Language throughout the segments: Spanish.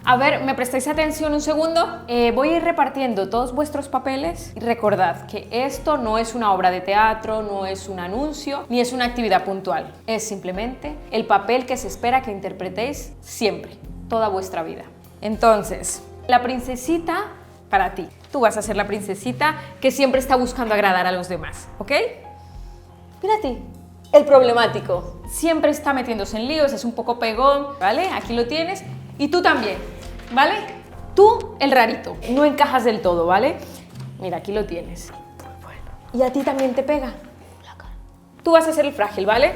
A ver, ¿me prestáis atención un segundo? Voy a ir repartiendo todos vuestros papeles y recordad que esto no es una obra de teatro, no es un anuncio, ni es una actividad puntual. Es simplemente el papel que se espera que interpretéis siempre, toda vuestra vida. Entonces, la princesita para ti. Tú vas a ser la princesita que siempre está buscando agradar a los demás, ¿ok? Mira a ti. El problemático. Siempre está metiéndose en líos, es un poco pegón, ¿vale? Aquí lo tienes. Y tú también, ¿vale? Tú, el rarito. No encajas del todo, ¿vale? Mira, aquí lo tienes. Bueno. Y a ti también te pega. Tú vas a ser el frágil, ¿vale?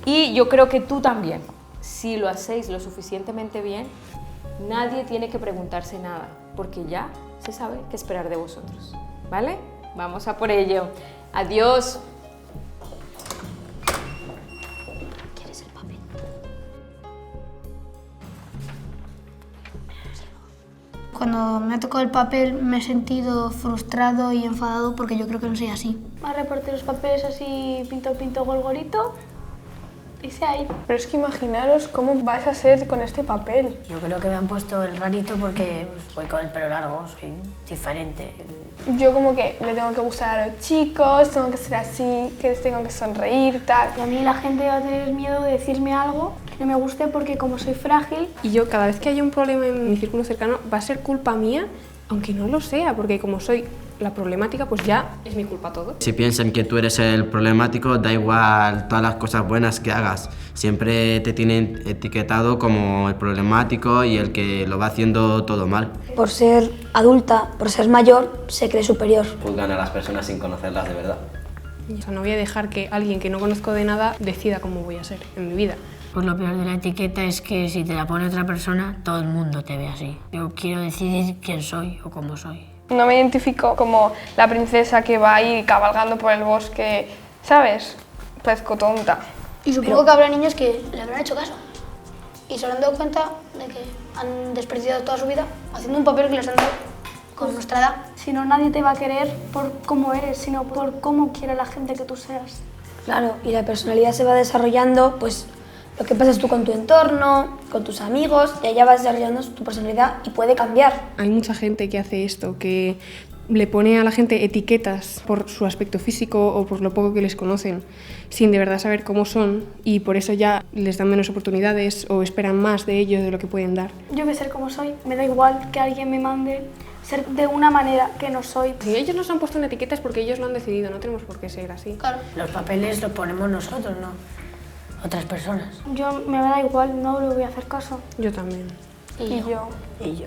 Y yo creo que tú también. Si lo hacéis lo suficientemente bien, nadie tiene que preguntarse nada, porque ya se sabe qué esperar de vosotros, ¿vale? Vamos a por ello. Adiós. ¿Quieres el papel? Cuando me ha tocado el papel me he sentido frustrado y enfadado porque yo creo que no soy así. Va a repartir los papeles así, pinto, golgorito, y se ha ido. Pero es que imaginaros cómo vais a ser con este papel. Yo creo que me han puesto el rarito porque voy con el pelo largo, soy diferente. Yo como que le tengo que gustar a los chicos, tengo que ser así, que les tengo que sonreír, tal. Y a mí la gente va a tener miedo de decirme algo que no me guste porque como soy frágil... Y yo cada vez que haya un problema en mi círculo cercano va a ser culpa mía, aunque no lo sea, porque como soy la problemática, pues ya es mi culpa todo. Si piensan que tú eres el problemático, da igual todas las cosas buenas que hagas. Siempre te tienen etiquetado como el problemático y el que lo va haciendo todo mal. Por ser adulta, por ser mayor, se cree superior. Juzgan a las personas sin conocerlas de verdad. O sea, no voy a dejar que alguien que no conozco de nada decida cómo voy a ser en mi vida. Pues lo peor de la etiqueta es que si te la pone otra persona, todo el mundo te ve así. Yo quiero decidir quién soy o cómo soy. No me identifico como la princesa que va ahí cabalgando por el bosque, ¿sabes? Parezco tonta. Y supongo que habrá niños que le habrán hecho caso y se habrán dado cuenta de que han desperdiciado toda su vida haciendo un papel que les han dado con nuestra edad. Si no, nadie te va a querer por cómo eres, sino por cómo quiere la gente que tú seas. Claro, y la personalidad se va desarrollando, pues lo que pasas tú con tu entorno, con tus amigos, y allá vas desarrollando tu personalidad y puede cambiar. Hay mucha gente que hace esto, que le pone a la gente etiquetas por su aspecto físico o por lo poco que les conocen, sin de verdad saber cómo son, y por eso ya les dan menos oportunidades o esperan más de ellos de lo que pueden dar. Yo voy a ser como soy, me da igual que alguien me mande ser de una manera que no soy. Si ellos nos han puesto en etiquetas porque ellos lo han decidido, no tenemos por qué ser así. Claro. Los papeles los ponemos nosotros, no otras personas. Yo me da igual, no le voy a hacer caso. Yo también. Y yo. Y yo.